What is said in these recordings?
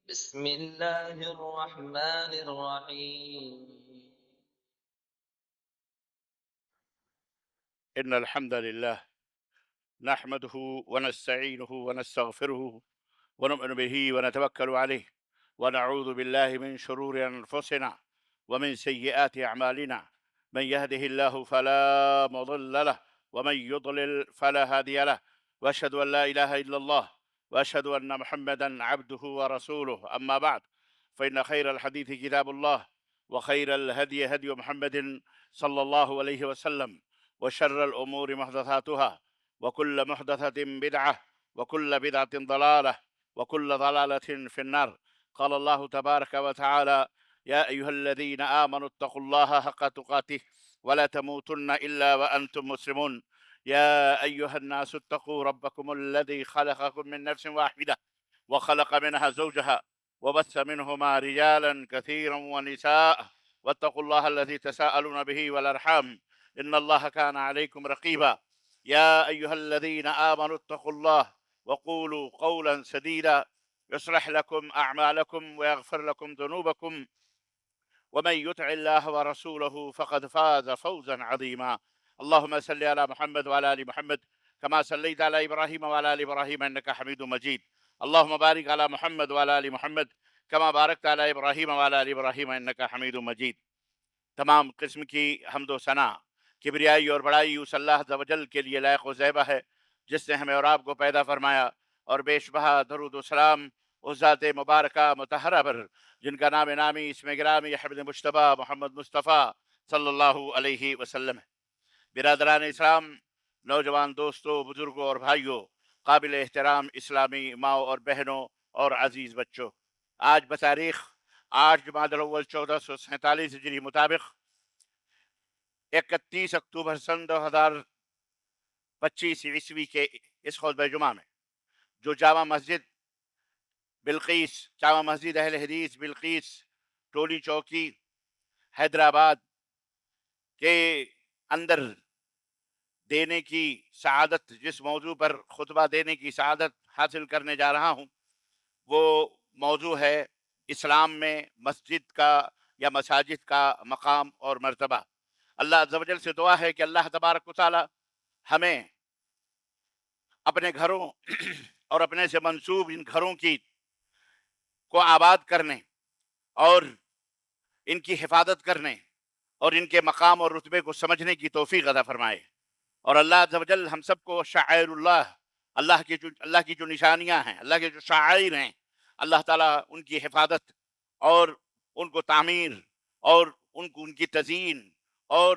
بسم الله الرحمن الرحيم. إن الحمد لله نحمده ونستعينه ونستغفره ونؤمن به ونتوكل عليه ونعوذ بالله من شرور أنفسنا ومن سيئات أعمالنا. من يهده الله فلا مضل له ومن يضلل فلا هادي له، وأشهد أن لا إله إلا الله وأشهد أن محمدا عبده ورسوله. أما بعد، فإن خير الحديث كتاب الله، وخير الهدي هدي محمد صلى الله عليه وسلم، وشر الأمور محدثاتها، وكل محدثة بدعة، وكل بدعة ضلالة، وكل ضلالة في النار. قال الله تبارك وتعالى: يا أيها الذين آمنوا اتقوا الله حق تقاته ولا تموتن إلا وأنتم مسلمون. يا أيها الناس اتقوا ربكم الذي خلقكم من نفس واحدة وخلق منها زوجها وبث منهما رجالا كثيرا ونساء، واتقوا الله الذي تساءلون به والأرحام إن الله كان عليكم رقيبا. يا أيها الذين آمنوا اتقوا الله وقولوا قولا سديدا يصلح لكم أعمالكم ويغفر لكم ذنوبكم، ومن يطع الله ورسوله فقد فاز فوزا عظيما. اللهم صل على محمد وعلى آل محمد كما صليت على إبراهيم وعلى آل إبراهيم إنك حميد مجيد. اللهم بارك على محمد وعلى آل محمد كما باركت على إبراهيم وعلى آل إبراهيم إنك حميد مجيد۔ تمام قسم کی حمد و ثنا، کبریائی اور بڑائی اس اللہ عز و جل کے لیے لائق و زیبہ ہے جس نے ہمیں اور آپ کو پیدا فرمایا، اور بیش بہا درود و سلام اس ذات مبارکہ مطہرہ پر جن کا نام نامی اسم گرامی حمد مجتبی محمد مصطفیٰ صلی اللہ علیہ وسلم ہے۔ برادران اسلام، نوجوان دوستوں، بزرگوں اور بھائیوں، قابل احترام اسلامی ماؤں اور بہنوں اور عزیز بچوں، آج بتاریخ 8 جمادی الاول 1447 ہجری مطابق 31 اکتوبر سن 2025 عیسوی کے اس خطبہ جمعہ میں جو جامع مسجد اہل حدیث بلقیس ٹولی چوکی حیدرآباد کے اندر دینے کی سعادت، جس موضوع پر خطبہ دینے کی سعادت حاصل کرنے جا رہا ہوں، وہ موضوع ہے اسلام میں مسجد کا یا مساجد کا مقام اور مرتبہ۔ اللہ عز و جل سے دعا ہے کہ اللہ تبارک و تعالی ہمیں اپنے گھروں اور اپنے سے منسوب ان گھروں کو آباد کرنے اور ان کی حفاظت کرنے اور ان کے مقام اور رتبے کو سمجھنے کی توفیق عطا فرمائے۔ اور اللہ عز و جل ہم سب کو شعائر اللہ کی جو نشانیاں ہیں، اللہ کے جو شعائر ہیں، اللہ تعالیٰ ان کی حفاظت اور ان کو تعمیر اور ان کی تزئین اور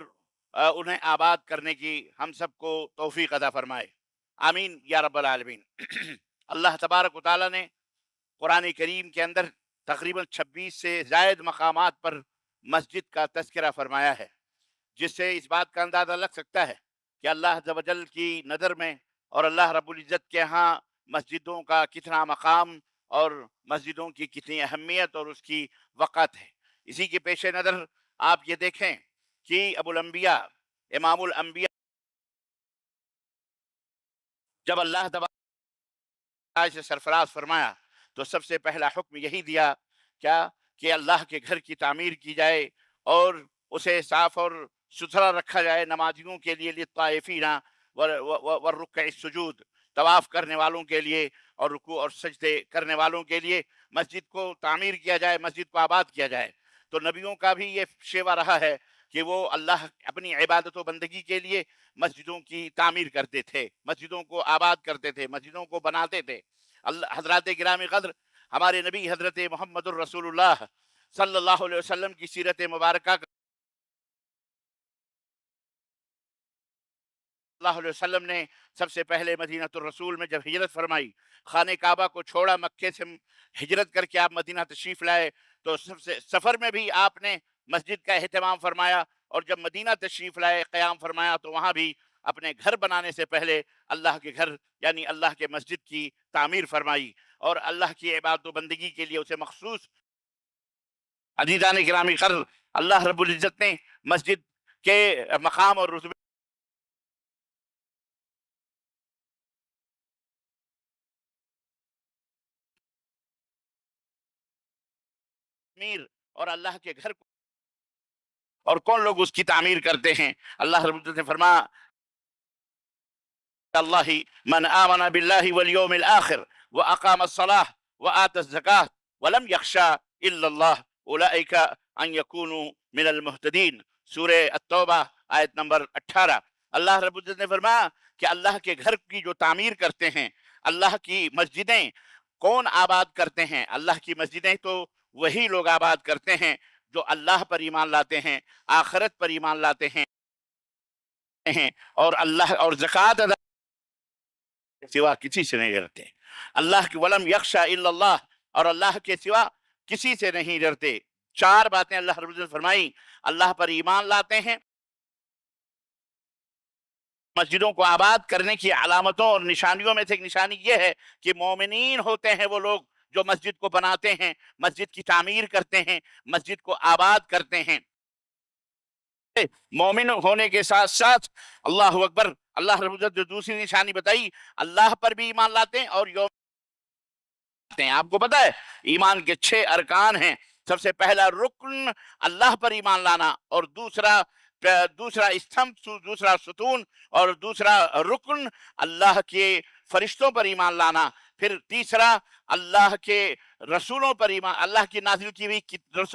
انہیں آباد کرنے کی ہم سب کو توفیق عطا فرمائے، آمین یا رب العالمین۔ اللہ تبارک و تعالیٰ نے قرآن کریم کے اندر تقریباً 26 سے زائد مقامات پر مسجد کا تذکرہ فرمایا ہے، جس سے اس بات کا اندازہ لگ سکتا ہے کہ اللہ عز و جل کی نظر میں اور اللہ رب العزت کے ہاں مسجدوں کا کتنا مقام اور مسجدوں کی کتنی اہمیت اور اس کی وقت ہے۔ اسی کے پیش نظر آپ یہ دیکھیں کہ ابو الانبیاء امام الانبیاء جب اللہ تبارک سے سرفراز فرمایا تو سب سے پہلا حکم یہی دیا کیا کہ اللہ کے گھر کی تعمیر کی جائے اور اسے صاف اور ستھرا رکھا جائے نمازیوں کے لیے، للطائفین والرکع السجود، طواف کرنے والوں کے لیے اور رکوع اور سجدے کرنے والوں کے لیے مسجد کو تعمیر کیا جائے، مسجد کو آباد کیا جائے۔ تو نبیوں کا بھی یہ شیوا رہا ہے کہ وہ اللہ اپنی عبادت و بندگی کے لیے مسجدوں کی تعمیر کرتے تھے، مسجدوں کو آباد کرتے تھے، مسجدوں کو بناتے تھے۔ حضرات گرامی قدر، ہمارے نبی حضرت محمد الرسول اللہ صلی اللہ علیہ وسلم کی سیرت مبارکہ اللہ علیہ وسلم نے سب سے پہلے مدینہ الرسول میں جب ہجرت فرمائی، خانہ کعبہ کو چھوڑا، مکے سے ہجرت کر کے آپ مدینہ تشریف لائے، تو سفر میں بھی آپ نے مسجد کا اہتمام فرمایا، اور جب مدینہ تشریف لائے قیام فرمایا تو وہاں بھی اپنے گھر بنانے سے پہلے اللہ کے گھر یعنی اللہ کے مسجد کی تعمیر فرمائی اور اللہ کی عبادت و بندگی کے لیے اسے مخصوص۔ عزیزان گرامی قدر، اللہ رب العزت نے مسجد کے مقام اور رتبے تعمیر اور اللہ کے گھر کو، اور کون لوگ اس کی تعمیر کرتے ہیں؟ اللہ رب العزت نے فرمایا اللہ من آمن باللہ والیوم الآخر واقام الصلاة وآت الزکاة ولم یخشا الا اللہ اولئک ان یکونوا من المہتدین، سورہ التوبہ آیت نمبر 18۔ اللہ رب العزت نے فرمایا کہ اللہ کے گھر کی جو تعمیر کرتے ہیں، اللہ کی مسجدیں کون آباد کرتے ہیں؟ اللہ کی مسجدیں تو وہی لوگ آباد کرتے ہیں جو اللہ پر ایمان لاتے ہیں، آخرت پر ایمان لاتے ہیں اور اللہ اور زکوٰۃ ادا سوا کسی سے نہیں ڈرتے۔ اللہ کی ولم یخشا الا اللہ، اور اللہ کے سوا کسی سے نہیں ڈرتے۔ چار باتیں اللہ رب العزت نے فرمائی۔ اللہ پر ایمان لاتے ہیں، مسجدوں کو آباد کرنے کی علامتوں اور نشانیوں میں سے ایک نشانی یہ ہے کہ مومنین ہوتے ہیں وہ لوگ جو مسجد کو بناتے ہیں، مسجد کی تعمیر کرتے ہیں، مسجد کو آباد کرتے ہیں۔ مومن ہونے کے ساتھ ساتھ اللہ اکبر، اللہ رب العزت جو دوسری نشانی بتائی، اللہ پر بھی ایمان لاتے ہیں اور یوم ہیں۔ آپ کو پتا ہے ایمان کے 6 ارکان ہیں۔ سب سے پہلا رکن اللہ پر ایمان لانا، اور دوسرا استھمب، دوسرا ستون، اور دوسرا رکن اللہ کے فرشتوں پر ایمان لانا، پھر تیسرا اللہ کے رسولوں پر ایمان، اللہ کی نازل کی ہوئی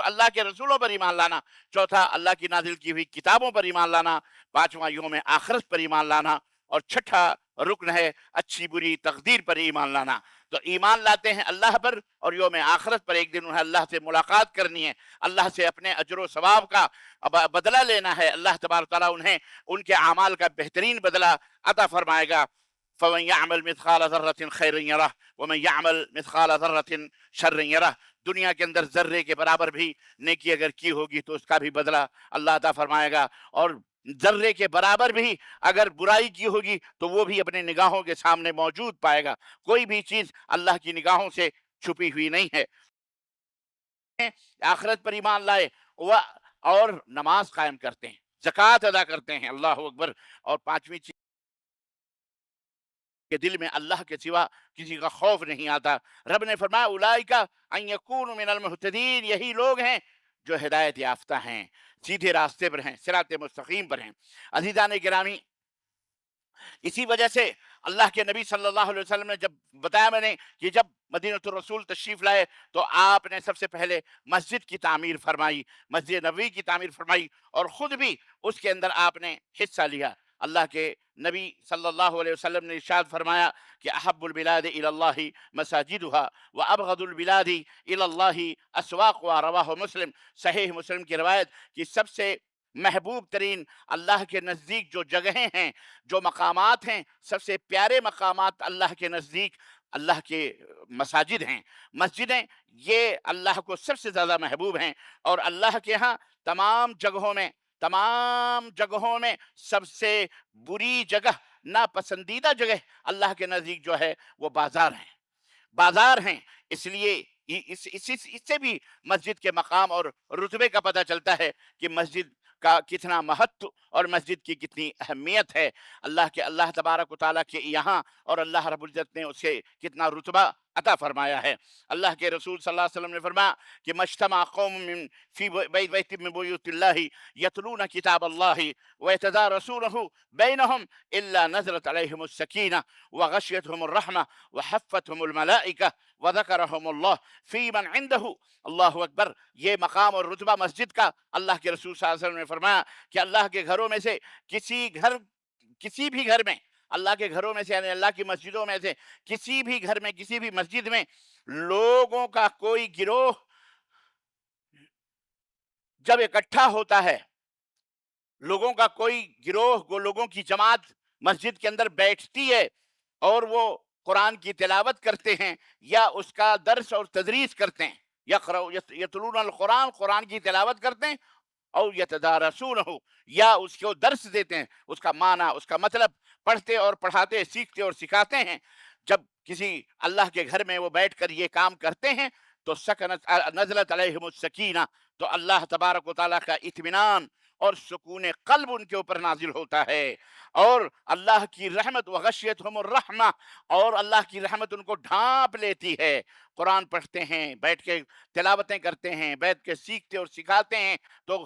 اللہ کے رسولوں پر ایمان لانا، چوتھا اللہ کی نازل کی ہوئی کتابوں پر ایمان لانا، پانچواں یوم آخرت پر ایمان لانا، اور چھٹا رکن ہے اچھی بری تقدیر پر ایمان لانا۔ تو ایمان لاتے ہیں اللہ پر، اور یوم آخرت پر، ایک دن انہیں اللہ سے ملاقات کرنی ہے، اللہ سے اپنے اجر و ثواب کا بدلہ لینا ہے، اللہ تبارک تعالیٰ انہیں ان کے اعمال کا بہترین بدلہ عطا فرمائے گا۔ فَمَن يَعْمَلْ مِثْقَالَ ذَرَّةٍ خَيْرًا يَرَهُ وَمَن يَعْمَلْ مِثْقَالَ ذَرَّةٍ شَرًّا يَرَهُ، دنیا کے اندر ذرے کے برابر بھی نیکی اگر کی ہوگی تو اس کا بھی بدلہ اللہ عطا فرمائے گا، اور ذرے کے برابر بھی اگر برائی کی ہوگی تو وہ بھی اپنے نگاہوں کے سامنے موجود پائے گا۔ کوئی بھی چیز اللہ کی نگاہوں سے چھپی ہوئی نہیں ہے۔ آخرت پر ایمان لائے اور نماز قائم کرتے ہیں، زکوٰۃ ادا کرتے ہیں، اللہ اکبر، اور پانچویں چیز کہ دل میں اللہ کے سوا کسی کا خوف نہیں آتا۔ رب نے فرمایا اولئک ان یکونوا من المہتدین، یہی لوگ ہیں جو ہدایت یافتہ ہیں، سیدھے راستے پر ہیں، صراط مستقیم پر ہیں۔ عزیزان گرامی، اسی وجہ سے اللہ کے نبی صلی اللہ علیہ وسلم نے جب بتایا میں نے کہ جب مدینۃ الرسول تشریف لائے تو آپ نے سب سے پہلے مسجد کی تعمیر فرمائی، مسجد نبوی کی تعمیر فرمائی، اور خود بھی اس کے اندر آپ نے حصہ لیا۔ اللہ کے نبی صلی اللہ علیہ وسلم نے ارشاد فرمایا کہ احب البلاد الی اللہ مساجدها وابغض البلاد الی اللہ اسواقها، رواہ مسلم، صحیح مسلم کی روایت، کہ سب سے محبوب ترین اللہ کے نزدیک جو جگہیں ہیں، جو مقامات ہیں، سب سے پیارے مقامات اللہ کے نزدیک اللہ کے مساجد ہیں، مسجدیں، یہ اللہ کو سب سے زیادہ محبوب ہیں، اور اللہ کے ہاں تمام جگہوں میں سب سے بری جگہ، ناپسندیدہ جگہ اللہ کے نزدیک جو ہے وہ بازار ہیں۔ اس لیے اس سے بھی مسجد کے مقام اور رتبے کا پتہ چلتا ہے کہ مسجد کا کتنا مہتو اور مسجد کی کتنی اہمیت ہے اللہ تبارک و تعالیٰ کے یہاں، اور اللہ رب العزت نے اسے کتنا رتبہ عطا فرمایا ہے۔ اللہ کے رسول صلی اللہ علیہ وسلم نے فرمایا کہ مجتمع قوم فی بیت من بیوت اللہ یتلون کتاب اللہ ویتدارسونہ بینہم الا نزلت علیہم السکینہ وغشیتہم الرحمہ وحفتہم الملائکہ وذکرہم اللہ فی من عندہ۔ اللہ اکبر، یہ مقام اور رتبہ مسجد کا اللہ کے رسول صلی اللہ علیہ وسلم نے فرمایا کہ اللہ کے گھروں میں سے کسی بھی گھر میں، اللہ کے گھروں میں سے یعنی اللہ کی مسجدوں میں سے کسی بھی گھر میں، کسی بھی مسجد میں لوگوں کا کوئی گروہ جب اکٹھا ہوتا ہے، لوگوں کا کوئی گروہ، لوگوں کی جماعت مسجد کے اندر بیٹھتی ہے اور وہ قرآن کی تلاوت کرتے ہیں یا اس کا درس اور تدریس کرتے ہیں، یتلون القرآن، قرآن کی تلاوت کرتے ہیں، او یتدارسونہ، یا اس کو درس دیتے ہیں، اس کا معنی، اس کا مطلب پڑھتے اور پڑھاتے، سیکھتے اور سکھاتے ہیں۔ جب کسی اللہ کے گھر میں وہ بیٹھ کر یہ کام کرتے ہیں تو نزلت علیہم السکینہ، تو اللہ تبارک و تعالیٰ کا اطمینان اور سکون قلب ان کے اوپر نازل ہوتا ہے، اور اللہ کی رحمت وغشیتہم الرحمہ، اور اللہ کی رحمت ان کو ڈھانپ لیتی ہے۔ قرآن پڑھتے ہیں، بیٹھ کے تلاوتیں کرتے ہیں، بیٹھ کے سیکھتے اور سکھاتے ہیں، تو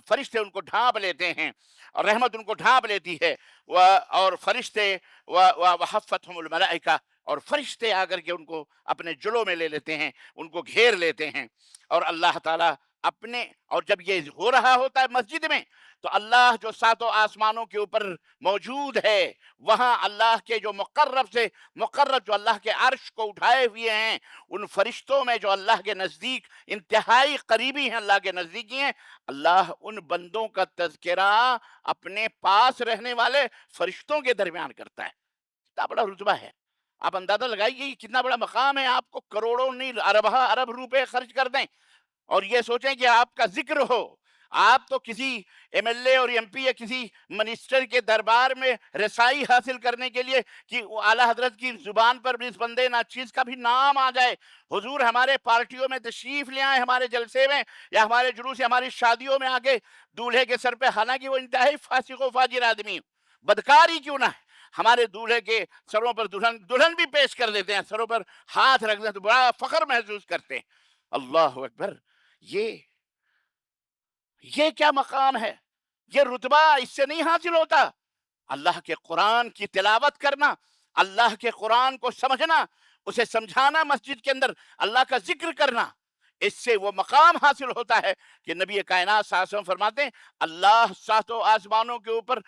فرشتے ان کو ڈھانپ لیتے ہیں اور رحمت ان کو ڈھانپ لیتی ہے، اور فرشتے وحفتہم الملائکہ، اور فرشتے آ کر کے ان کو اپنے جلوں میں لے لیتے ہیں، ان کو گھیر لیتے ہیں، اور اللہ تعالیٰ اپنے، اور جب یہ ہو رہا ہوتا ہے مسجد میں، تو اللہ جو ساتوں آسمانوں کے اوپر موجود ہے، وہاں اللہ کے جو مقرب سے مقرب، جو اللہ کے عرش کو اٹھائے ہوئے ہیں، ان فرشتوں میں جو اللہ کے نزدیک انتہائی قریبی ہیں، اللہ کے نزدیکی ہیں، اللہ ان بندوں کا تذکرہ اپنے پاس رہنے والے فرشتوں کے درمیان کرتا ہے۔ کتنا بڑا رتبہ ہے، آپ اندازہ لگائیے کتنا بڑا مقام ہے۔ آپ کو کروڑوں نہیں ارب روپے خرچ کر دیں اور یہ سوچیں کہ آپ کا ذکر ہو، آپ تو کسی ایم ایل اے اور ایم پی یا کسی منسٹر کے دربار میں رسائی حاصل کرنے کے لیے کہ اعلیٰ حضرت کی زبان پر بھی اس بندے ناچیز کا بھی نام آ جائے، حضور ہمارے پارٹیوں میں تشریف لے آئیں، ہمارے جلسے میں یا ہمارے جلوس یا ہماری شادیوں میں آ کے دولہے کے سر پہ، حالانکہ وہ انتہائی فاسق و فاجر آدمی، بدکار ہی کیوں نہ ہے، ہمارے دولہے کے سروں پر دلہن بھی پیش کر دیتے ہیں، سروں پر ہاتھ رکھ دیں تو بڑا فخر محسوس کرتے ہیں۔ اللہ اکبر، یہ کیا مقام ہے، یہ رتبہ اس سے نہیں حاصل ہوتا۔ اللہ کے قرآن کی تلاوت کرنا، اللہ کے قرآن کو سمجھنا، اسے سمجھانا، مسجد کے اندر اللہ کا ذکر کرنا، اس سے وہ مقام حاصل ہوتا ہے کہ نبی کائنات صلی اللہ علیہ وسلم فرماتے ہیں اللہ ساتوں آسمانوں کے اوپر،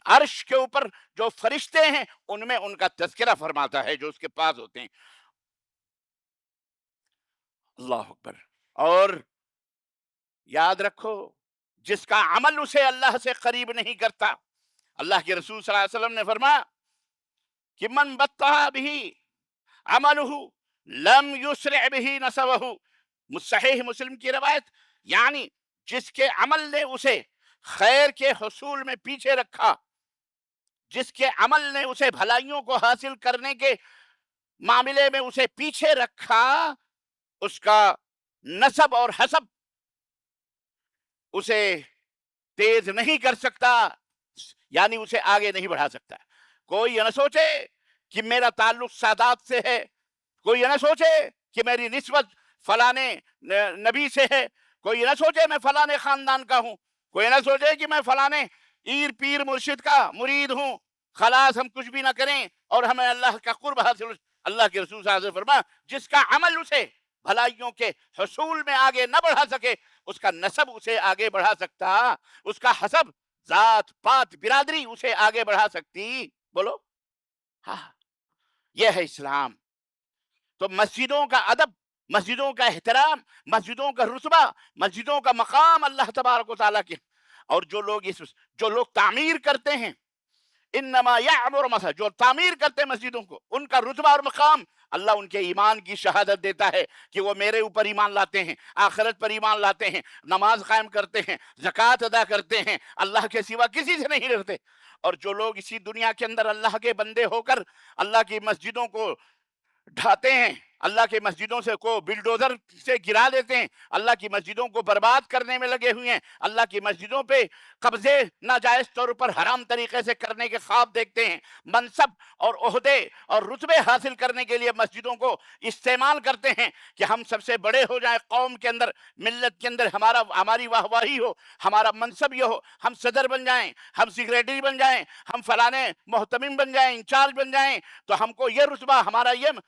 عرش کے اوپر جو فرشتے ہیں ان میں ان کا تذکرہ فرماتا ہے جو اس کے پاس ہوتے ہیں۔ اللہ اکبر۔ اور یاد رکھو، جس کا عمل اسے اللہ سے قریب نہیں کرتا، اللہ کے رسول صلی اللہ علیہ وسلم نے فرمایا کہ من بطأ به عمله لم يسرع به نسبه، صحیح مسلم کی روایت، یعنی جس کے عمل نے اسے خیر کے حصول میں پیچھے رکھا، جس کے عمل نے اسے بھلائیوں کو حاصل کرنے کے معاملے میں اسے پیچھے رکھا، اس کا نسب اور حسب اسے تیز نہیں کر سکتا، یعنی اسے آگے نہیں بڑھا سکتا۔ کوئی یہ نہ سوچے کہ میرا تعلق سادات سے ہے، کوئی یہ نہ سوچے کہ میری نسبت فلانے نبی سے ہے، کوئی یہ نہ سوچے میں فلانے خاندان کا ہوں، کوئی نہ سوچے کہ میں فلانے پیر پیر مرشد کا مرید ہوں، خلاص ہم کچھ بھی نہ کریں اور ہمیں اللہ کا قرب حاصل۔ اللہ کے رسول صلی اللہ علیہ وسلم فرمایا جس کا عمل اسے بھلائیوں کے حصول میں آگے نہ بڑھا سکے، اس کا نسب اسے آگے بڑھا سکتا، اس کا حسب، ذات پات برادری اسے آگے بڑھا سکتی۔ بولو ہاں، یہ ہے اسلام۔ تو مسجدوں کا ادب، مسجدوں کا احترام، مسجدوں کا رتبہ، مسجدوں کا مقام اللہ تبارک و تعالیٰ کے، اور جو لوگ تعمیر کرتے ہیں، انما یعمر مساجد، جو تعمیر کرتے ہیں مسجدوں کو، ان کا رتبہ اور مقام، اللہ ان کے ایمان کی شہادت دیتا ہے کہ وہ میرے اوپر ایمان لاتے ہیں، آخرت پر ایمان لاتے ہیں، نماز قائم کرتے ہیں، زکوٰۃ ادا کرتے ہیں، اللہ کے سوا کسی سے نہیں ڈرتے۔ اور جو لوگ اسی دنیا کے اندر اللہ کے بندے ہو کر اللہ کی مسجدوں کو ڈھاتے ہیں، اللہ کی مسجدوں سے کو بلڈوزر سے گرا دیتے ہیں، اللہ کی مسجدوں کو برباد کرنے میں لگے ہوئے ہیں، اللہ کی مسجدوں پہ قبضے ناجائز طور پر حرام طریقے سے کرنے کے خواب دیکھتے ہیں، منصب اور عہدے اور رتبے حاصل کرنے کے لیے مسجدوں کو استعمال کرتے ہیں کہ ہم سب سے بڑے ہو جائیں، قوم کے اندر، ملت کے اندر ہماری واہواہی ہو، ہمارا منصب یہ ہو، ہم صدر بن جائیں، ہم سیکریٹری بن جائیں، ہم فلانے محتمم بن جائیں، انچارج بن جائیں، تو ہم کو یہ رتبہ، ہمارا یہ۔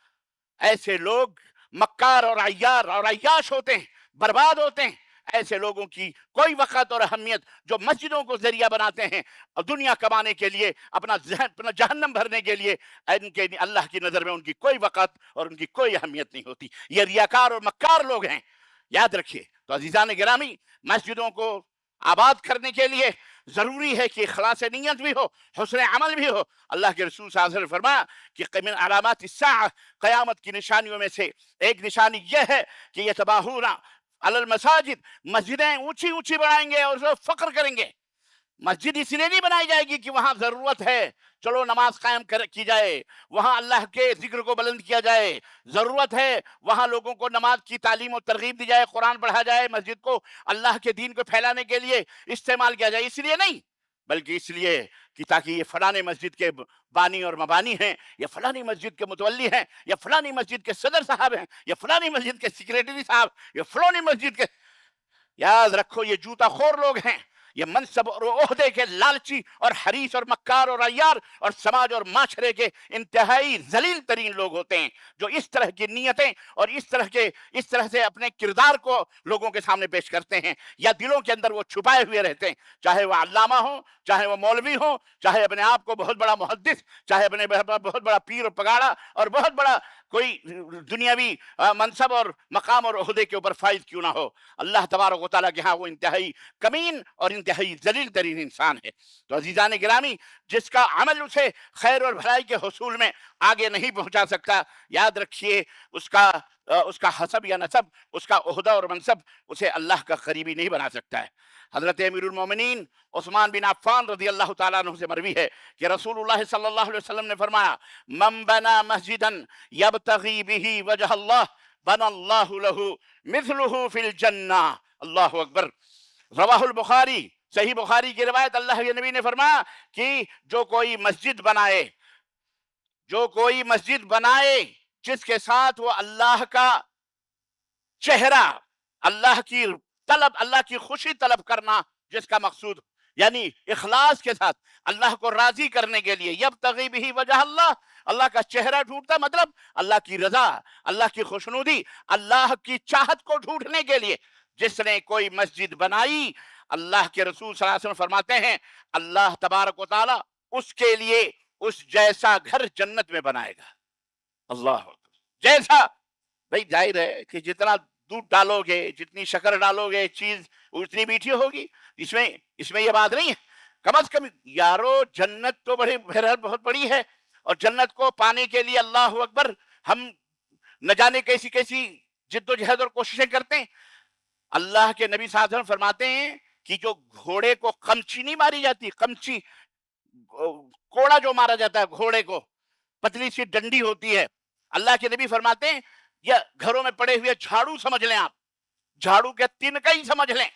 ایسے لوگ مکار اور عیار اور عیاش ہوتے ہیں، برباد ہوتے ہیں۔ ایسے لوگوں کی کوئی وقت اور اہمیت جو مسجدوں کو ذریعہ بناتے ہیں اور دنیا کمانے کے لیے، اپنا جہنم بھرنے کے لیے، ان کے اللہ کی نظر میں ان کی کوئی وقت اور ان کی کوئی اہمیت نہیں ہوتی۔ یہ ریاکار اور مکار لوگ ہیں، یاد رکھیے۔ تو عزیزان گرامی، مسجدوں کو آباد کرنے کے لیے ضروری ہے کہ اخلاص نیت بھی ہو، حسن عمل بھی ہو۔ اللہ کے رسول صلی اللہ علیہ وسلم نے فرمایا کہ من علامات الساعہ، قیامت کی نشانیوں میں سے ایک نشانی یہ ہے کہ یتباہون علی المساجد، مسجدیں اونچی اونچی بنائیں گے اور فخر کریں گے۔ مسجد اس لیے نہیں بنائی جائے گی کہ وہاں ضرورت ہے چلو نماز قائم کی جائے، وہاں اللہ کے ذکر کو بلند کیا جائے، ضرورت ہے وہاں لوگوں کو نماز کی تعلیم و ترغیب دی جائے، قرآن پڑھا جائے، مسجد کو اللہ کے دین کو پھیلانے کے لیے استعمال کیا جائے، اس لیے نہیں، بلکہ اس لیے کہ تاکہ یہ فلانی مسجد کے بانی اور مبانی ہیں، یا فلانی مسجد کے متولی ہیں، یا فلانی مسجد کے صدر صاحب ہیں، یا فلانی مسجد کے سیکریٹری صاحب، یا فلانی مسجد کے، یاد رکھو یہ جوتا خور لوگ ہیں، یہ منصب اور عہدے کے لالچی اور حریص اور مکار اور عیار اور سماج اور معاشرے کے انتہائی ذلیل ترین لوگ ہوتے ہیں، جو اس طرح کی نیتیں اور اس طرح سے اپنے کردار کو لوگوں کے سامنے پیش کرتے ہیں، یا دلوں کے اندر وہ چھپائے ہوئے رہتے ہیں، چاہے وہ علامہ ہو، چاہے وہ مولوی ہو، چاہے اپنے آپ کو بہت بڑا محدث، چاہے اپنے بہت بڑا پیر و پگاڑا اور بہت بڑا کوئی دنیاوی منصب اور مقام اور عہدے کے اوپر فائز کیوں نہ ہو، اللہ تبارک و تعالیٰ کے ہاں وہ انتہائی کمین اور انتہائی ذلیل ترین انسان ہے۔ تو عزیزان گرامی، جس کا عمل اسے خیر اور بھلائی کے حصول میں آگے نہیں پہنچا سکتا، یاد رکھیے اس کا حسب یا نسب، اس کا عہدہ اور منصب اسے اللہ کا قریبی نہیں بنا سکتا ہے۔ حضرت امیر المومنین عثمان بن عفان رضی اللہ تعالیٰ عنہ سے مروی ہے کہ رسول اللہ صلی اللہ علیہ وسلم نے فرمایا، من بنا مسجدا یبتغی بہ وجہ اللہ بنا اللہ لہ مثلہ فی الجنہ۔ اللہ اکبر۔ رواہ البخاری، صحیح بخاری کی روایت، اللہ کے نبی نے فرمایا کہ جو کوئی مسجد بنائے جس کے ساتھ وہ اللہ کا چہرہ، اللہ کی خوشی طلب کرنا جس کا مقصود، یعنی اخلاص کے ساتھ اللہ کو راضی کرنے کے لیے، یبتغی بہ وجہ اللہ، اللہ کا چہرہ ڈھونڈتا، مطلب اللہ کی رضا، اللہ کی خوشنودی، اللہ کی چاہت کو ڈھونڈنے کے لیے جس نے کوئی مسجد بنائی، اللہ کے رسول صلی اللہ علیہ وسلم فرماتے ہیں اللہ تبارک و تعالی اس کے لیے اس جیسا گھر جنت میں بنائے گا۔ اللہ جیسا، بھئی ظاہر ہے کہ جتنا دودھ ڈالو گے، جتنی شکر ڈالو گے، چیز اتنی میٹھی ہوگی، اس میں یہ بات نہیں ہے۔ کم از کم یارو جنت تو بہرحال بہت بڑی ہے، اور جنت کو پانے کے لیے اللہ اکبر ہم نہ جانے کیسی جد و جہد اور کوششیں کرتے ہیں۔ اللہ کے نبی صلی اللہ علیہ وسلم فرماتے ہیں کہ جو گھوڑے کو قمچی نہیں ماری جاتی، قمچی کوڑا جو مارا جاتا ہے گھوڑے کو، پتلی سی ڈنڈی ہوتی ہے، اللہ کے نبی فرماتے ہیں یا گھروں میں پڑے ہوئے جھاڑو سمجھ لیں، آپ جھاڑو کے تنکا ہی سمجھ لیں،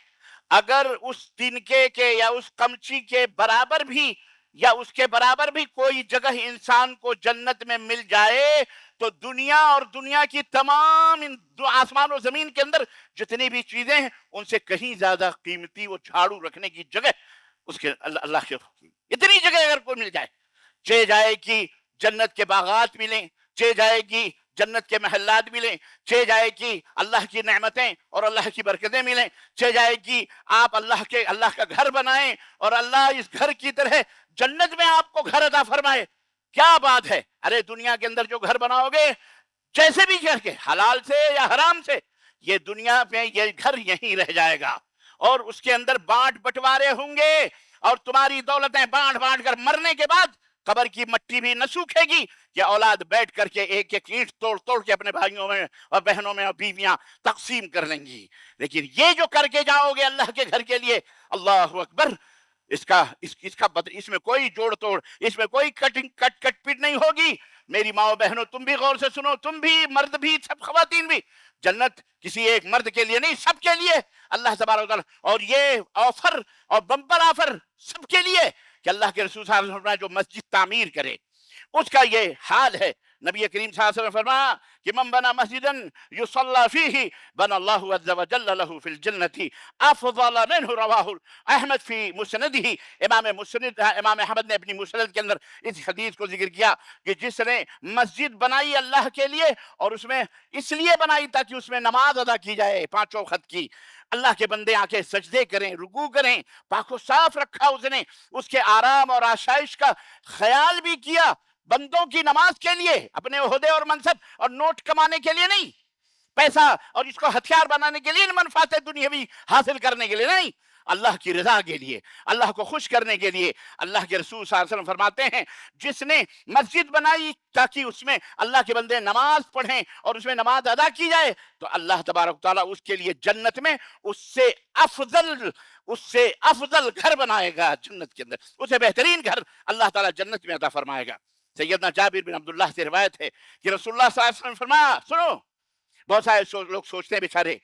اگر اس تنکے کے یا اس قمچی کے برابر بھی یا اس کے برابر بھی کوئی جگہ انسان کو جنت میں مل جائے تو دنیا اور دنیا کی تمام آسمان و زمین کے اندر جتنی بھی چیزیں ہیں ان سے کہیں زیادہ قیمتی وہ جھاڑو رکھنے کی جگہ اس کے اللہ کے اتنی جگہ اگر کوئی مل جائے، چاہے جائے کہ جنت کے باغات ملیں، چاہے جائے کہ جنت کے محلات ملیں، چاہے جائے کہ اللہ کی نعمتیں اور اللہ کی برکتیں ملیں، چاہے جائے کہ آپ اللہ کا گھر بنائیں اور اللہ اس گھر کی طرح جنت میں آپ کو گھر عطا فرمائے، کیا بات ہے۔ ارے دنیا کے اندر جو گھر بناؤ گے جیسے بھی کر کے، حلال سے یا حرام سے، یہ دنیا میں یہ گھر یہیں رہ جائے گا، اور اس کے اندر بانٹ بٹوارے ہوں گے، اور تمہاری دولتیں بانٹ کر مرنے کے بعد قبر کی مٹی بھی نہ سوکھے گی، یہ اولاد بیٹھ کر کے ایک ایک اینٹ توڑ کے اپنے بھائیوں میں اور بہنوں میں اور بیویاں تقسیم کر لیں گی۔ لیکن یہ جو کر کے جاؤ گے اللہ کے گھر کے لیے، اللہ اکبر، اس میں کوئی جوڑ توڑ، اس میں کوئی کٹ پٹ نہیں ہوگی۔ میری ماں بہنوں، تم بھی غور سے سنو، تم بھی، مرد بھی، سب خواتین بھی، جنت کسی ایک مرد کے لیے نہیں، سب کے لیے اللہ تبارک و تعالیٰ، اور یہ آفر اور بمپر آفر سب کے لیے کہ اللہ کے رسول صلی اللہ علیہ وسلم جو مسجد تعمیر کرے اس کا یہ حال ہے۔ نبی کریم صلی اللہ علیہ وسلم فرمایا کہ من بنا مسجدا یصلی فیہ بنا اللہ عز وجل له فی الجنۃ افضل منہ۔ رواہ احمد فی مسندہ، امام احمد نے اپنی مسند کے اندر اس حدیث کو ذکر کیا کہ جس نے مسجد بنائی اللہ کے لیے، اور اس میں اس لیے بنائی تاکہ اس میں نماز ادا کی جائے پانچوں وقت کی، اللہ کے بندے آ کے سجدے کریں، رکوع کریں، پاک و صاف رکھا اس نے، اس کے آرام اور آسائش کا خیال بھی کیا، بندوں کی نماز کے لیے، اپنے عہدے اور منصب اور نوٹ کمانے کے لیے نہیں، پیسہ اور اس کو ہتھیار بنانے کے لیے، منفعت دنیاوی حاصل کرنے کے لیے نہیں، اللہ کی رضا کے لیے، اللہ کو خوش کرنے کے لیے۔ اللہ کے رسول صلی اللہ علیہ وسلم فرماتے ہیں جس نے مسجد بنائی تاکہ اس میں اللہ کے بندے نماز پڑھیں اور اس میں نماز ادا کی جائے، تو اللہ تبارک و تعالیٰ اس کے لیے جنت میں اس سے افضل گھر بنائے گا، جنت کے اندر اس سے بہترین گھر اللہ تعالیٰ جنت میں عطا فرمائے گا۔ سیدنا جابر بن عبداللہ سے روایت ہے کہ رسول اللہ صلی اللہ علیہ وسلم فرمایا، سنو، بہت سارے لوگ سوچتے ہیں بیچارے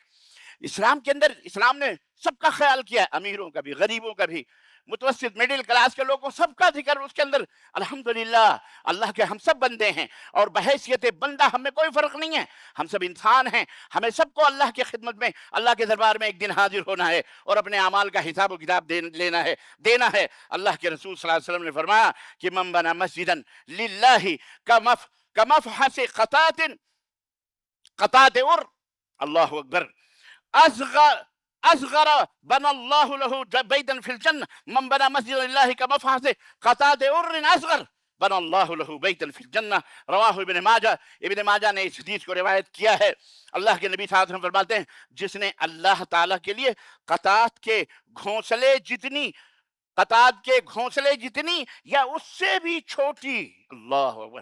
اسلام کے اندر اسلام نے سب کا خیال کیا ہے، امیروں کا بھی، غریبوں کا بھی، متوسط مڈل کلاس کے لوگوں، سب کا ذکر اس کے اندر۔ الحمدللہ اللہ کے ہم سب بندے ہیں اور بحیثیت بندہ ہم میں کوئی فرق نہیں ہے، ہم سب انسان ہیں، ہمیں سب کو اللہ کی خدمت میں، اللہ کے دربار میں ایک دن حاضر ہونا ہے اور اپنے اعمال کا حساب و کتاب دینا ہے۔ اللہ کے رسول صلی اللہ علیہ وسلم نے فرمایا کہ من بنا مسجدا للہ کمفحص قطعۃ ار، اللہ اکبر، اصغر بنى الله له بيتا في الجنة، من بنى مسجد الله كمفحص قطعۃ ار اصغر بنى الله له بيتا في الجنة، رواہ ابن ماجہ۔ ابن ماجہ نے اس حدیث کو روایت کیا ہے۔ اللہ کے نبی صلی اللہ علیہ وسلم فرماتے ہیں جس نے اللہ تعالیٰ کے لیے قطعات کے گھونسلے جتنی یا اس سے بھی چھوٹی، اللہ اکبر۔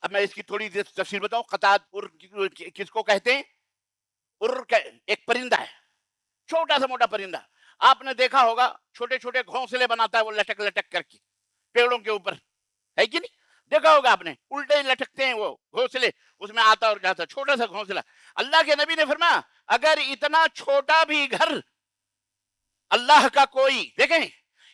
اب میں اس کی تھوڑی دیر تفصیل بتاؤں۔ قطعات کس کو کہتے ہیں؟ ایک پرندہ ہے، چھوٹا سا موٹا پرندہ، آپ نے دیکھا ہوگا چھوٹے چھوٹے گھونسلے بناتا ہے وہ لٹک لٹک کر کے پیڑوں کے اوپر، ہے کہ نہیں؟ دیکھا ہوگا آپ نے، الٹے لٹکتے ہیں وہ گھونسلے، اس میں آتا اور جاتا، چھوٹا سا گھونسلہ۔ اللہ کے نبی نے فرمایا اگر اتنا چھوٹا بھی گھر اللہ کا کوئی، دیکھیں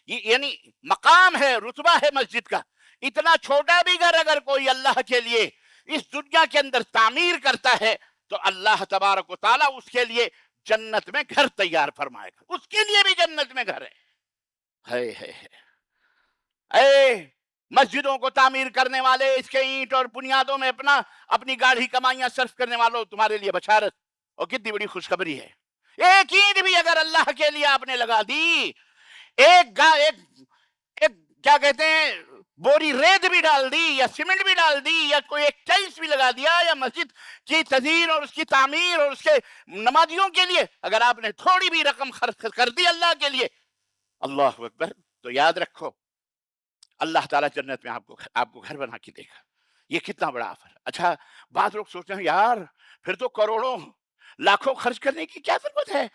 یعنی مقام ہے، رتبہ ہے مسجد کا، اتنا چھوٹا بھی گھر اگر کوئی اللہ کے لیے اس دنیا کے اندر تعمیر کرتا ہے تو اللہ تبارک و تعالیٰ اس کے لیے جنت میں گھر تیار فرمائے گا، اس کے لیے بھی جنت میں گھر ہے۔ اے مسجدوں کو تعمیر کرنے والے، اس کے اینٹ اور بنیادوں میں اپنی گاڑھی کمائیاں صرف کرنے والوں، تمہارے لیے بشارت اور کتنی بڑی خوشخبری ہے۔ ایک اینٹ بھی اگر اللہ کے لیے آپ نے لگا دی، ایک کیا کہتے ہیں بوری ریت بھی ڈال دی یا سیمنٹ بھی ڈال دی یا کوئی ایک ٹائلس بھی لگا دیا یا مسجد کی تزئین اور اس کی تعمیر اور اس کے نمازیوں کے لیے اگر آپ نے تھوڑی بھی رقم خرچ کر دی اللہ کے لیے، اللہ اکبر، تو یاد رکھو اللہ تعالیٰ جنت میں آپ کو گھر بنا کے دے گا۔ یہ کتنا بڑا آفر۔ اچھا، بعض لوگ سوچتے ہیں یار پھر تو کروڑوں لاکھوں خرچ کرنے کی کیا ضرورت ہے،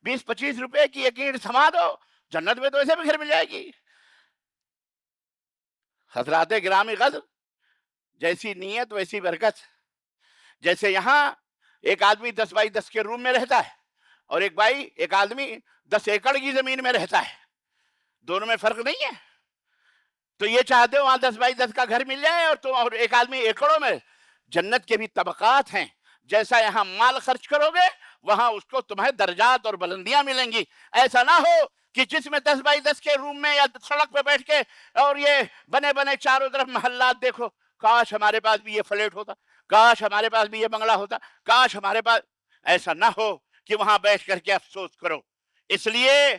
20-25 روپے کی ایک اینٹ سما دو، جنت میں تو ایسے بھی گھر مل جائے گی۔ حضرات گرامی قدر، جیسی نیت ویسی برکت۔ جیسے یہاں ایک آدمی 10x10 کے روم میں رہتا ہے اور ایک آدمی 10 ایکڑ کی زمین میں رہتا ہے، دونوں میں فرق نہیں ہے۔ تو یہ چاہتے ہو وہاں 10x10 کا گھر مل جائے اور ایک آدمی ایکڑوں میں۔ جنت کے بھی طبقات ہیں، جیسا یہاں مال خرچ کرو گے وہاں اس کو تمہیں درجات اور بلندیاں ملیں گی۔ ایسا نہ ہو کہ جس میں 10x10 کے روم میں یا سڑک پہ بیٹھ کے اور یہ بنے چاروں طرف محلات دیکھو، کاش ہمارے پاس بھی یہ فلیٹ ہوتا، کاش ہمارے پاس بھی یہ بنگلہ ہوتا، کاش ہمارے پاس۔ ایسا نہ ہو کہ وہاں بیٹھ کر کے افسوس کرو۔ اس لیے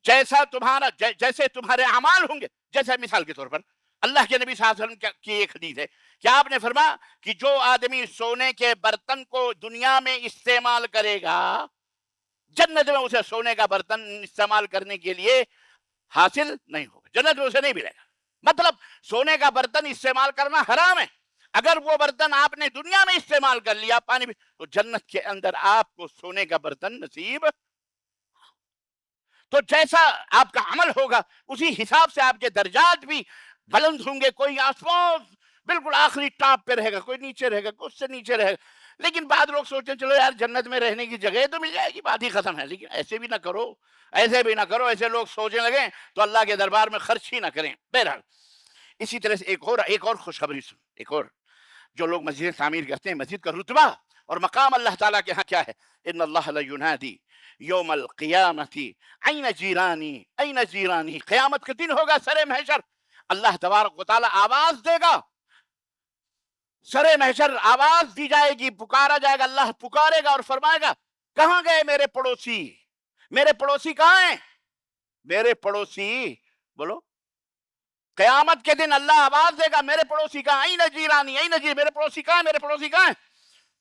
جیسے تمہارے اعمال ہوں گے، جیسے مثال کے طور پر اللہ کے نبی صلی اللہ علیہ وسلم کی ایک حدیث ہے کہ آپ نے فرمایا کہ جو آدمی سونے کے برتن کو دنیا میں استعمال کرے گا، جنت میں اسے سونے کا برتن استعمال کرنے کے لیے حاصل نہیں ہوگا، جنت میں اسے نہیں ملے گا۔ مطلب سونے کا برتن استعمال کرنا حرام ہے۔ اگر وہ برتن آپ نے دنیا میں استعمال کر لیا، پانی بھی، تو جنت کے اندر آپ کو سونے کا برتن نصیب۔ تو جیسا آپ کا عمل ہوگا اسی حساب سے آپ کے درجات بھی بلند ہوں گے۔ کوئی آسمان بالکل آخری ٹاپ پہ رہے گا، کوئی نیچے رہے گا، کوئی اس سے نیچے رہے گا۔ لیکن بعض لوگ سوچتے ہیں چلو یار جنت میں رہنے کی جگہ تو مل جائے گی، بات ہی ختم ہے۔ لیکن ایسے بھی نہ کرو، ایسے بھی نہ کرو، ایسے لوگ سوچنے لگیں تو اللہ کے دربار میں خرچ ہی نہ کریں۔ بہرحال اسی طرح سے ایک اور خوشخبری سن، ایک اور، جو لوگ مسجد تعمیر کرتے ہیں، مسجد کا رتبہ اور مقام اللہ تعالیٰ کے ہاں کیا ہے؟ ان اللہ لینادی یوم القیامت این جیرانی این جیرانی، قیامت کے دن ہوگا سر محشر، اللہ تبارک و تعالیٰ آواز دے گا، سر محشر آواز دی جائے گی، پکارا جائے گا، اللہ پکارے گا اور فرمائے گا کہاں گئے میرے پڑوسی؟ میرے پڑوسی کہاں ہیں؟ میرے پڑوسی، بولو، قیامت کے دن اللہ آواز دے گا میرے پڑوسی کہاں؟ این جیرانی این جیرانی، میرے پڑوسی کہاں ہیں؟ میرے پڑوسی کہاں ہیں؟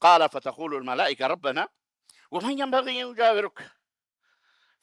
قال فتقول الملائکہ ربنا ومن ينبغي ان يجاورك،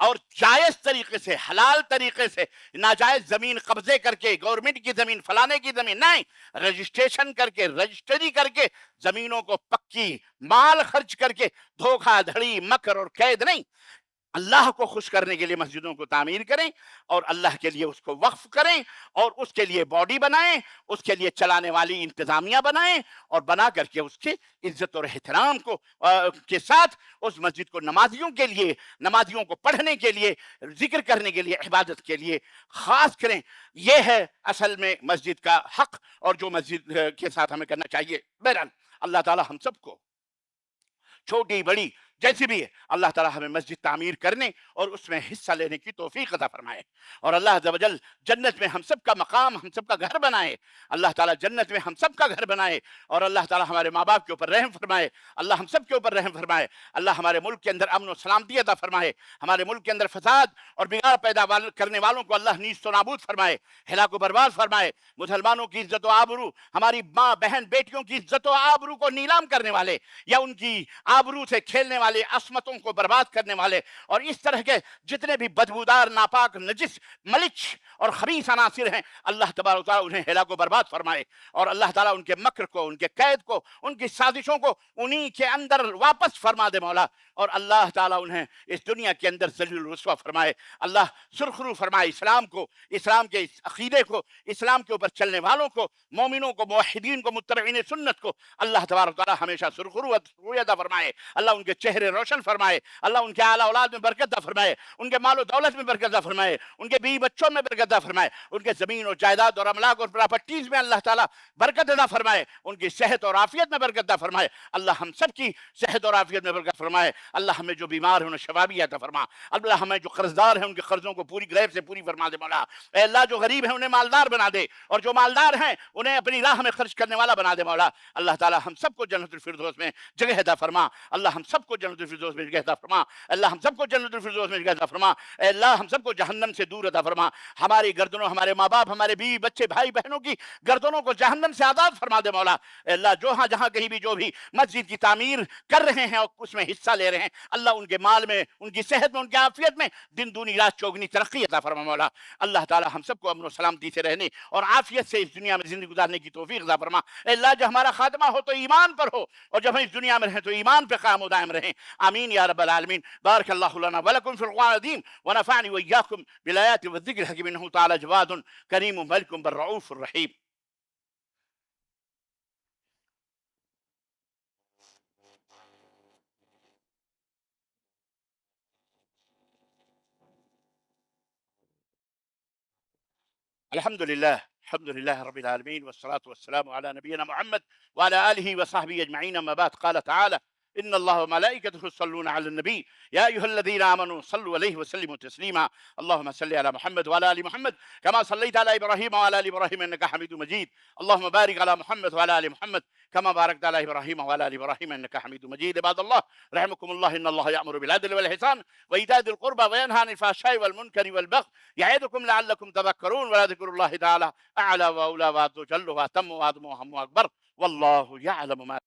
اور جائز طریقے سے، حلال طریقے سے، ناجائز زمین قبضے کر کے، گورنمنٹ کی زمین، فلانے کی زمین نہیں، رجسٹریشن کر کے، رجسٹری کر کے، زمینوں کو پکی مال خرچ کر کے، دھوکہ دھڑی، مکر اور قید نہیں، اللہ کو خوش کرنے کے لیے مسجدوں کو تعمیر کریں اور اللہ کے لیے اس کو وقف کریں اور اس کے لیے باڈی بنائیں، اس کے لیے چلانے والی انتظامیہ بنائیں اور بنا کر کے اس کی عزت اور احترام کو کے ساتھ اس مسجد کو نمازیوں کے لیے، نمازیوں کو پڑھنے کے لیے، ذکر کرنے کے لیے، عبادت کے لیے خاص کریں۔ یہ ہے اصل میں مسجد کا حق اور جو مسجد کے ساتھ ہمیں کرنا چاہیے۔ بہرحال اللہ تعالی ہم سب کو چھوٹی بڑی جیسی بھی ہے، اللہ تعالیٰ ہمیں مسجد تعمیر کرنے اور اس میں حصہ لینے کی توفیق عطا فرمائے، اور اللہ عز و جل جنت میں ہم سب کا مقام، ہم سب کا گھر بنائے۔ اللہ تعالیٰ جنت میں ہم سب کا گھر بنائے اور اللہ تعالیٰ ہمارے ماں باپ کے اوپر رحم فرمائے، اللہ ہم سب کے اوپر رحم فرمائے، اللہ ہمارے ملک کے اندر امن و سلامتی عطا فرمائے، ہمارے ملک کے اندر فساد اور بگاڑ پیدا کرنے والوں کو اللہ نیست و نابود فرمائے، ہلاک و برباد فرمائے۔ مسلمانوں کی عزت و آبرو، ہماری ماں بہن بیٹیوں کی عزت و آبرو کو نیلام کرنے والے یا ان کی آبرو سے کھیلنے والے، عصمتوں کو برباد کرنے والے اور اس طرح کے جتنے بھی بدبودار، ناپاک، نجس، ملچ اور خبیث عناصر ہیں، اللہ تبارک و تعالیٰ انہیں ہلاک و برباد فرمائے، اور اللہ تعالیٰ ان کے مکر کو، ان کے قید کو، ان کی سازشوں کو انہی کے اندر واپس فرما دے مولا، اور اللہ تعالیٰ انہیں اس دنیا کے اندر ذلیل رسوا فرمائے۔ اللہ سرخرو فرمائے اسلام کو، اسلام کے اس عقیدے کو، اسلام کے اوپر چلنے والوں کو، مومنوں کو، موحدین کو، متبعین سنت کو اللہ تبارک و تعالیٰ ہمیشہ سرخرو عطا فرمائے۔ اللہ ان کے چہرے روشن فرمائے، اللہ ان کے اعلیٰ اولاد میں برکت عطا فرمائے، ان کے مال و دولت میں برکت عطا فرمائے، ان کے بیوی بچوں میں برکت عطا فرمائے، ان کے زمین اور جائیداد اور املاک اور پراپرٹیز میں اللہ تعالیٰ برکت عطا فرمائے، ان کی صحت اور عافیت میں برکت عطا فرمائے۔ اللہ ہم سب کی صحت اور عافیت میں برکت فرمائے۔ اللہ ہمیں جو بیمار ہیں انہیں شفا بھی عطا فرما۔ اللہ ہمیں جو قرض دار ہیں ان کے قرضوں کو پوری غیب سے پوری فرما دے مولا۔ اے اللہ جو غریب ہیں انہیں مالدار بنا دے، اور جو مالدار ہیں انہیں اپنی راہ میں خرچ کرنے والا بنا دے مولا۔ اللہ تعالیٰ ہم سب کو جنت الفردوس میں جگہ عطا فرما۔ اللہ ہم سب کو جنت الفردوس میں جگہ عطا فرما۔ اللہ ہم سب کو جنت الفردوس میں جگہ عطا فرما۔ اے اللہ ہم سب کو جہنم سے دور عطا فرما۔ ہماری گردنوں، ہمارے ماں باپ، ہمارے بیوی بچے، بھائی بہنوں کی گردنوں کو جہنم سے آزاد فرما دے مولا۔ اے اللہ جہاں کہیں بھی جو بھی مسجد کی تعمیر کر رہے ہیں اور اس میں حصہ لے رہے ہیں، اللہ ان کے مال میں، ان کی صحت میں، ان کی عافیت میں دن دونی رات چوگنی ترقی عطا فرما مولا۔ اللہ تعالی ہم سب کو امن و سلامتی سے رہنے اور عافیت سے اس دنیا میں زندگی گزارنے کی توفیق عطا فرما۔ اے اللہ جو ہمارا خاتمہ ہو تو ایمان پر ہو، اور جب ہم اس دنیا میں رہیں تو ایمان پہ قائم و دائم رہیں۔ آمین یا رب العالمین۔ بارک اللہ لنا ولکم فی القرآن العظیم ونفعنی وإیاکم بالآیات والذکر الحکیم، انہ تعالی جواد کریم ملک بالرؤوف الرحیم۔ الحمد لله رب العالمين، والصلاة والسلام على نبينا محمد وعلى آله وصحبه أجمعين، أما بعد. قال تعالى: إن الله وملائكته يصلون على النبي يا أيها الذين آمنوا صلوا عليه وسلموا تسليما. اللهم صل على محمد وعلى آل محمد كما صليت على إبراهيم وعلى آل إبراهيم إنك حميد مجيد. اللهم بارك على محمد وعلى آل محمد كما باركت على إبراهيم وعلى آل إبراهيم إنك حميد مجيد. عباد الله رحمكم الله، إن الله يأمر بالعدل والإحسان وإيتاء ذي القربى وينهى عن الفحشاء والمنكر والبغي يعظكم لعلكم تذكرون، ولذكر الله تعالى أعلى وأولى وأجل وأتم وأدم وأهم وأكبر، والله يعلم ما